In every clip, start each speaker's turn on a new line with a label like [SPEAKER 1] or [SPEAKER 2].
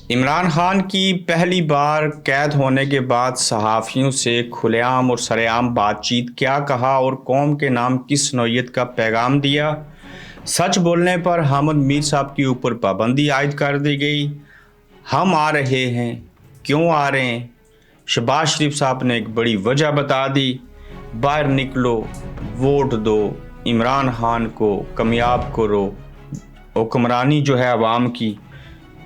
[SPEAKER 1] इमरान खान की पहली बार कैद होने के बाद सहाफ़ियों से खुलेआम और सरेआम बातचीत, क्या कहा और कौम के नाम किस नौइयत का पैगाम दिया। सच बोलने पर हामिद मीर साहब के ऊपर पाबंदी आयद कर दी गई। हम आ रहे हैं, क्यों आ रहे हैं। शहबाज शरीफ साहब ने एक बड़ी वजह बता दी। बाहर निकलो, वोट दो, इमरान खान को कामयाब करो, हुक्मरानी जो है अवाम की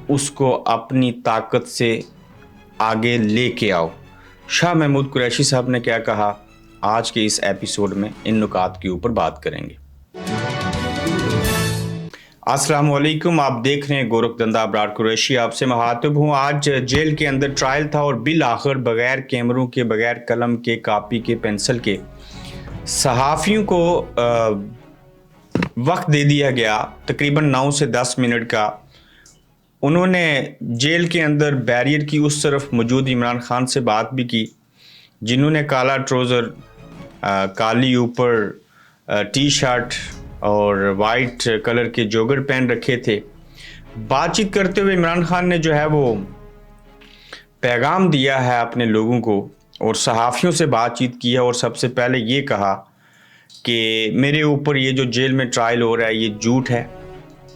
[SPEAKER 1] उसको अपनी ताकत से आगे लेके आओ। शाह महमूद कुरैशी साहब ने क्या कहा, आज के इस एपिसोड में इन नुकात के ऊपर बात करेंगे। अस्सलाम वालेकुम, आप देख रहे हैं गोरखधंधा अबरार कुरैशी, आपसे मुखातिब हूँ। आज जेल के अंदर ट्रायल था और बिल आखिर बगैर कैमरों के, बगैर कलम के, कापी के, पेंसिल के सहाफ़ियों को वक्त दे दिया गया तकरीबन 9 से 10 मिनट का। उन्होंने जेल के अंदर बैरियर की उस तरफ मौजूद इमरान खान से बात भी की, जिन्होंने काला ट्राउज़र, काली ऊपर टी शर्ट और वाइट कलर के जॉगर पहन रखे थे। बातचीत करते हुए इमरान खान ने जो है वो पैगाम दिया है अपने लोगों को और सहाफ़ियों से बातचीत की है। और सबसे पहले ये कहा कि मेरे ऊपर ये जो जेल में ट्रायल हो रहा है ये झूठ है,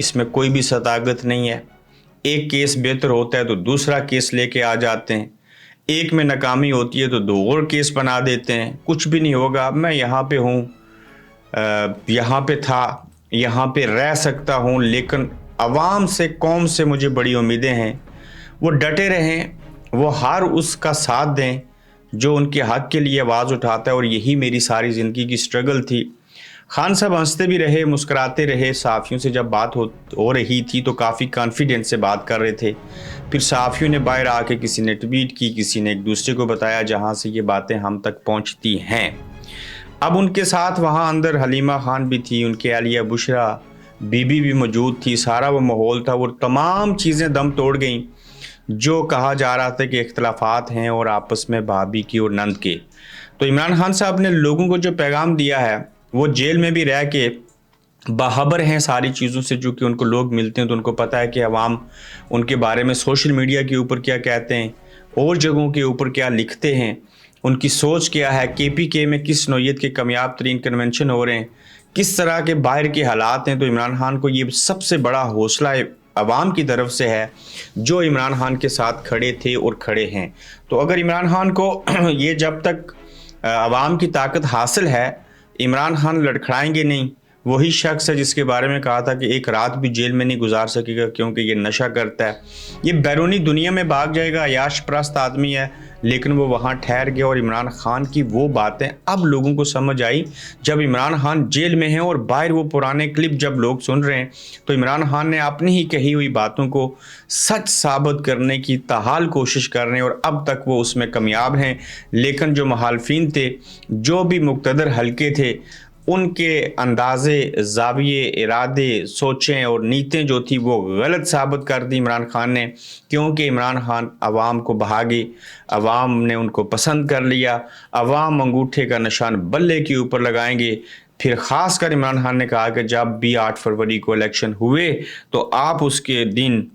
[SPEAKER 1] इसमें कोई भी सदाकत नहीं है। एक केस बेहतर होता है तो दूसरा केस लेके आ जाते हैं, एक में नाकामी होती है तो 2 और केस बना देते हैं। कुछ भी नहीं होगा, मैं यहाँ पे हूँ, यहाँ पे था, यहाँ पे रह सकता हूँ, लेकिन अवाम से, कौम से मुझे बड़ी उम्मीदें हैं। वो डटे रहें, वो हर उसका साथ दें जो उनके हक़ के लिए आवाज़ उठाता है, और यही मेरी सारी ज़िंदगी की स्ट्रगल थी। खान साहब हंसते भी रहे, मुस्कुराते रहे। सहाफ़ियों से जब बात हो रही थी तो काफ़ी कॉन्फिडेंस से बात कर रहे थे। फिर सहाफ़ियों ने बाहर आके किसी ने ट्वीट की, किसी ने एक दूसरे को बताया, जहाँ से ये बातें हम तक पहुँचती हैं। अब उनके साथ वहाँ अंदर हलीमा खान भी थी, उनके आलिया बुशरा बीबी भी मौजूद थी। सारा वो माहौल था, वो तमाम चीज़ें दम तोड़ गईं जो कहा जा रहा था कि इख्तलाफात हैं और आपस में भाभी की और नंद के। तो इमरान खान साहब ने लोगों को जो पैगाम दिया है, वो जेल में भी रह के बाखबर हैं सारी चीज़ों से, जो कि उनको लोग मिलते हैं तो उनको पता है कि अवाम उनके बारे में सोशल मीडिया के ऊपर क्या कहते हैं और जगहों के ऊपर क्या लिखते हैं, उनकी सोच क्या है, KPK में किस नौइयत के कामयाब तरीन कन्वेंशन हो रहे हैं, किस तरह के बाहर के हालात हैं। तो इमरान खान को ये सबसे बड़ा हौसला अवाम की तरफ से है जो इमरान खान के साथ खड़े थे और खड़े हैं। तो अगर इमरान खान को ये जब तक अवाम की ताकत हासिल है, इमरान खान लड़खड़ाएंगे नहीं। वही शख्स है जिसके बारे में कहा था कि एक रात भी जेल में नहीं गुजार सकेगा क्योंकि ये नशा करता है, ये बैरूनी दुनिया में भाग जाएगा, अयाश प्रस्त आदमी है, लेकिन वो वहाँ ठहर गया। और इमरान खान की वो बातें अब लोगों को समझ आई जब इमरान खान जेल में हैं और बाहर वो पुराने क्लिप जब लोग सुन रहे हैं, तो इमरान खान ने अपनी ही कही हुई बातों को सच साबित करने की ताहाल कोशिश कर रहे हैं और अब तक वो उसमें कामयाब हैं। लेकिन जो मुखालफिन थे, जो भी मुक़्तदर हल्के थे, उनके अंदाज़े, ज़ाविये, इरादे, सोचें और नीयतें जो थी वो गलत साबित कर दी इमरान खान ने, क्योंकि इमरान खान अवाम को भागे, अवाम ने उनको पसंद कर लिया, अवाम अंगूठे का निशान बल्ले के ऊपर लगाएंगे। फिर ख़ास कर इमरान खान ने कहा कि जब भी 8 फरवरी को इलेक्शन हुए तो आप उसके दिन,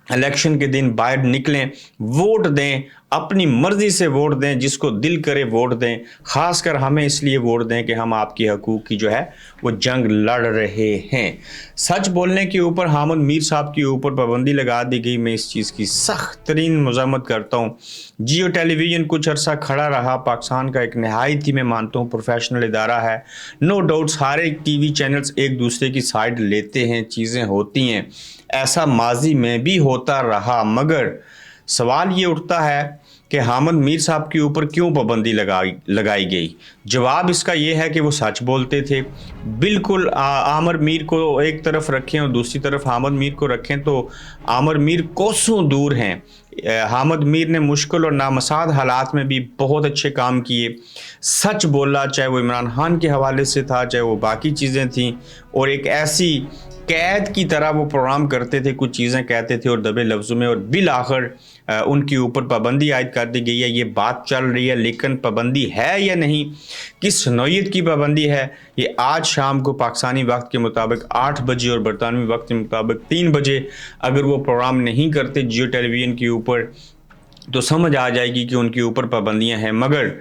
[SPEAKER 1] इलेक्शन के दिन बाहर निकलें, वोट दें, अपनी मर्ज़ी से वोट दें, जिसको दिल करे वोट दें। ख़ासकर हमें इसलिए वोट दें कि हम आपकी हकूक़ की जो है वो जंग लड़ रहे हैं। सच बोलने के ऊपर हामिद मीर साहब के ऊपर पाबंदी लगा दी गई। मैं इस चीज़ की सख्त तरीन मज़म्मत करता हूँ। जियो टेलीविज़न कुछ अरसा खड़ा रहा, पाकिस्तान का एक नहायत ही मैं मानता हूँ प्रोफेशनल इदारा है। नो डाउट सारे TV चैनल्स एक दूसरे की साइड लेते हैं, चीज़ें होती हैं, ऐसा माजी में भी होता रहा, मगर सवाल ये उठता है कि हामिद मीर साहब के ऊपर क्यों पाबंदी लगाई गई। जवाब इसका ये है कि वो सच बोलते थे। बिल्कुल आमिर मीर को एक तरफ रखें और दूसरी तरफ हामिद मीर को रखें तो आमिर मीर कोसों दूर हैं। हामिद मीर ने मुश्किल और नामसाद हालात में भी बहुत अच्छे काम किए, सच बोला, चाहे वो इमरान खान के हवाले से था, चाहे वो बाकी चीज़ें थीं, और एक ऐसी कैद की तरह वो प्रोग्राम करते थे, कुछ चीज़ें कहते थे और दबे लफ्ज़ों में, और बिल आखिर उनके ऊपर पाबंदी आयद कर दी गई है। ये बात चल रही है, लेकिन पाबंदी है या नहीं, किस नौयत की पाबंदी है, ये आज शाम को पाकिस्तानी वक्त के मुताबिक 8 बजे और बरतानवी वक्त के मुताबिक 3 बजे अगर वो प्रोग्राम नहीं करते जियो टेलीविज़न के ऊपर, तो समझ आ जाएगी कि उनके ऊपर पाबंदियां हैं। मगर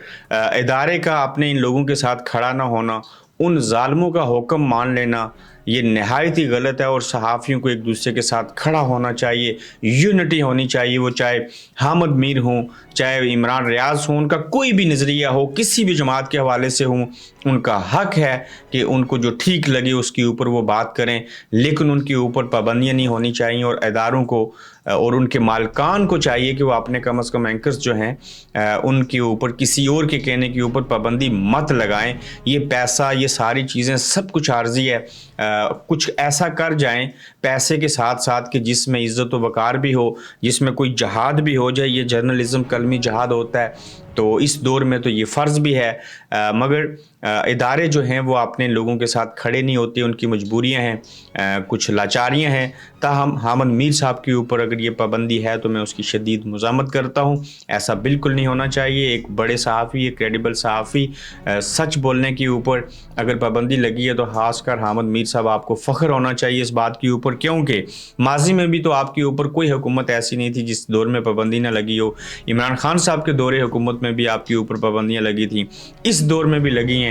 [SPEAKER 1] इदारे का अपने इन लोगों के साथ खड़ा ना होना, उन ज़ालिमों का हुक्म मान लेना, ये नहायत ही गलत है। और सहाफ़ियों को एक दूसरे के साथ खड़ा होना चाहिए, यूनिटी होनी चाहिए। वो चाहे हामिद मीर हों, चाहे इमरान रियाज हों, उनका कोई भी नज़रिया हो, किसी भी जमात के हवाले से हों, उनका हक है कि उनको जो ठीक लगे उसके ऊपर वो बात करें, लेकिन उनके ऊपर पाबंदियाँ नहीं होनी चाहिए। और इदारों को और उनके मालकान को चाहिए कि वो अपने कम अज़ कम एंकर्स जो हैं उनके ऊपर किसी और के कहने के ऊपर पाबंदी मत लगाएं। ये पैसा, ये सारी चीज़ें सब कुछ आर्जी है। कुछ ऐसा कर जाएं पैसे के साथ साथ कि जिसमें इज़्ज़त व वक़ार भी हो, जिसमें कोई जहाद भी हो जाए। ये जर्नलिज़्म कलमी जहाद होता है, तो इस दौर में तो ये फ़र्ज़ भी है। मगर इदारे जो हैं वो अपने लोगों के साथ खड़े नहीं होते, उनकी मजबूरियां हैं, कुछ लाचारियां हैं। ताहम हामिद मीर साहब के ऊपर अगर ये पाबंदी है तो मैं उसकी शदीद मज़ामत करता हूँ। ऐसा बिल्कुल नहीं होना चाहिए। एक बड़े सहाफ़ी, एक क्रेडिबल सहाफ़ी, सच बोलने के ऊपर अगर पाबंदी लगी है तो ख़ासकर हामिद मीर साहब आपको फ़ख्र होना चाहिए इस बात के ऊपर, क्योंकि माजी में भी तो आपके ऊपर कोई हुकूमत ऐसी नहीं थी जिस दौर में पाबंदी ना लगी हो। इमरान खान साहब के दौरे हुकूमत में भी आपके ऊपर पाबंदियाँ लगी थी, इस दौर में भी लगी हैं।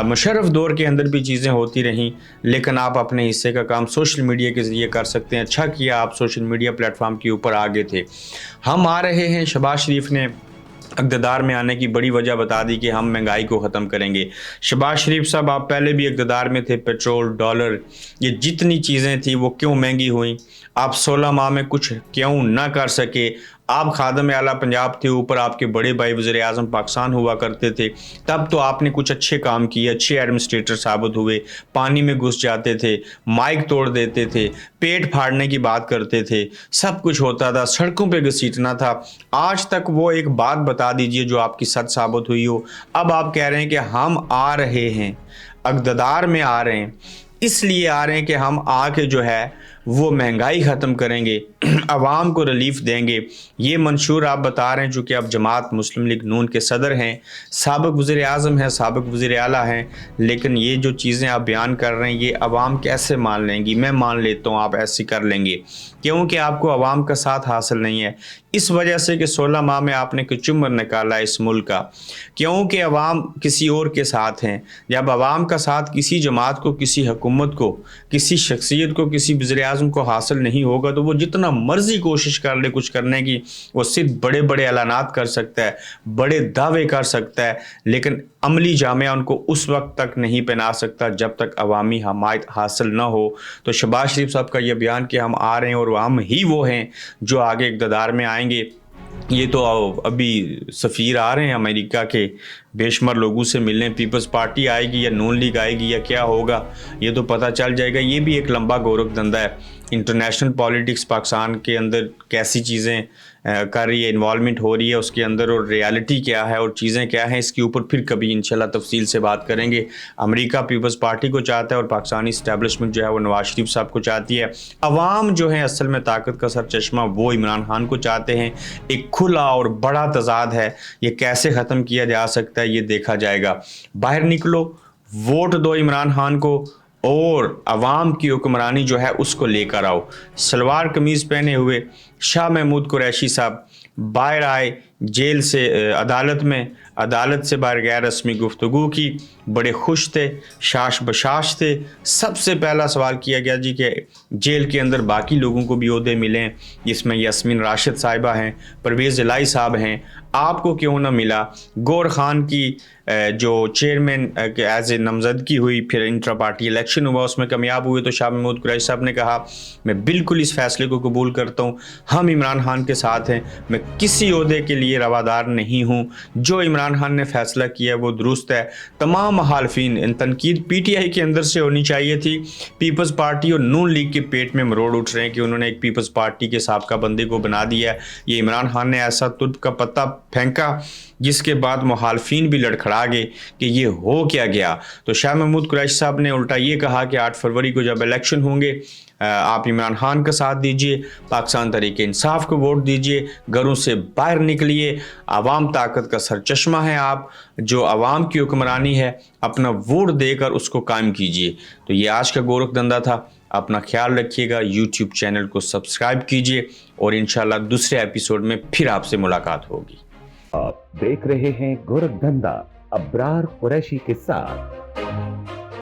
[SPEAKER 1] मुशर्रफ दौर के अंदर भी चीज़ें होती रहीं, लेकिन आप अपने हिस्से का काम सोशल मीडिया के ज़रिए कर सकते हैं। अच्छा किया आप सोशल मीडिया प्लेटफॉर्म के ऊपर आगे थे। हम आ रहे हैं, शहबाज शरीफ ने इक़्तिदार में आने की बड़ी वजह बता दी कि हम महंगाई को ख़त्म करेंगे। शहबाज शरीफ साहब आप पहले भी इक़्तिदार में थे, पेट्रोल, डॉलर, ये जितनी चीज़ें थी वो क्यों महंगी हुई? आप 16 माह में कुछ क्यों ना कर सके? आप खादम आला पंजाब थे, ऊपर आपके बड़े भाई वज़ीर आज़म पाकिस्तान हुआ करते थे, तब तो आपने कुछ अच्छे काम किए, अच्छे एडमिनिस्ट्रेटर साबित हुए। पानी में घुस जाते थे, माइक तोड़ देते थे, पेट फाड़ने की बात करते थे, सब कुछ होता था, सड़कों पे घसीटना था। आज तक वो एक बात बता दीजिए जो आपकी सच साबित हुई हो। अब आप कह रहे हैं कि हम आ रहे हैं, इक़्तिदार में आ रहे हैं, इसलिए आ रहे हैं कि हम आके जो है वो महंगाई ख़त्म करेंगे, आवाम को रिलीफ देंगे। ये मंशूर आप बता रहे हैं, चूँकि आप जमात मुस्लिम लीग नून के सदर हैं, साबिक़ वज़ीर आज़म हैं, साबिक़ वज़ीर आला हैं, लेकिन ये जो चीज़ें आप बयान कर रहे हैं ये आवाम कैसे मान लेंगी? मैं मान लेता हूँ आप ऐसी कर लेंगे, क्योंकि आपको आवाम का साथ हासिल नहीं है। इस वजह से कि 16 माह में आपने कचुम्बर निकाला इस मुल्क का, क्योंकि अवाम किसी और के साथ हैं। जब आवाम का साथ किसी जमात को, किसी हुकूमत को, किसी शख्सियत को, किसी वज़ीर आज़म को हासिल नहीं होगा तो वो जितना मर्जी कोशिश कर ले कुछ करने की, वो सिर्फ बड़े बड़े ऐलानात कर सकता है, बड़े दावे कर सकता है, लेकिन अमली जामिया उनको उस वक्त तक नहीं पहना सकता जब तक अवामी हमायत हासिल ना हो। तो शहबाज शरीफ साहब का यह बयान कि हम आ रहे हैं और हम ही वो हैं जो आगे इक़्तिदार में आएंगे, ये तो अभी सफ़ीर आ रहे हैं अमेरिका के बेशुमार लोगों से मिलने, पीपल्स पार्टी आएगी या नून लीग आएगी या क्या होगा ये तो पता चल जाएगा। ये भी एक लंबा गोरख धंधा है। इंटरनेशनल पॉलिटिक्स पाकिस्तान के अंदर कैसी चीज़ें कर रही है, इन्वॉल्वमेंट हो रही है उसके अंदर, और रियलिटी क्या है और चीज़ें क्या हैं, इसके ऊपर फिर कभी इंशाल्लाह तफसील से बात करेंगे। अमेरिका पीपल्स पार्टी को चाहता है और पाकिस्तानी इस्टेब्लिशमेंट जो है वो नवाज शरीफ साहब को चाहती है। अवाम जो है असल में ताकत का सर चश्मा वो इमरान खान को चाहते हैं। एक खुला और बड़ा तजाद है, ये कैसे ख़त्म किया जा सकता है ये देखा जाएगा। बाहर निकलो, वोट दो इमरान खान को और अवाम की हुक्मरानी जो है उसको लेकर आओ। सलवार कमीज़ पहने हुए शाह महमूद कुरैशी साहब बाहर आए जेल से, अदालत से बाहर गैर रस्मी गुफ्तगू की, बड़े खुश थे, शाश बशाश थे। सबसे पहला सवाल किया गया जी कि जेल के अंदर बाकी लोगों को भी ओहदे मिलें, जिसमें यास्मीन राशिद साहिबा हैं, परवेज़ इलाही साहब हैं, आपको क्यों ना मिला? गौर खान की जो चेयरमैन एज ए नामजदगी हुई, फिर इंट्रा पार्टी इलेक्शन हुआ, उसमें कामयाब हुए तो शाह महमूद कुरैशी साहब ने कहा मैं बिल्कुल इस फैसले को कबूल करता हूँ। हम इमरान खान के साथ हैं, मैं किसी ओहदे के लिए रवादार नहीं हूँ, जो इमरान खान ने फैसला किया वो दुरुस्त है। तमाम मुखालफिन, इन तनकीद पीटीआई के अंदर से होनी चाहिए थी। पीपल्स पार्टी और नून लीग के पेट में मरोड़ उठ रहे हैं कि उन्होंने एक पीपल्स पार्टी के साबका बंदे को बना दिया। ये इमरान खान ने ऐसा तुर्क का पत्ता फेंका जिसके बाद मुखालफिन भी लड़खड़ा गए कि ये हो क्या गया। तो शाह महमूद कुरैशी साहब ने उल्टा ये कहा कि 8 फरवरी को जब इलेक्शन होंगे आप इमरान खान का साथ दीजिए, पाकिस्तान तहरीक इंसाफ को वोट दीजिए, घरों से बाहर निकलिए, आवाम ताकत का सरचश्मा है आप, जो आवाम की हुक्मरानी है अपना वोट देकर उसको कायम कीजिए। तो ये आज का गोरख धंधा था। अपना ख्याल रखिएगा, यूट्यूब चैनल को सब्सक्राइब कीजिए और इंशाल्लाह दूसरे एपिसोड में फिर आपसे मुलाकात होगी।
[SPEAKER 2] आप देख रहे हैं गोरख धंधा अब्रार कुरैशी के साथ।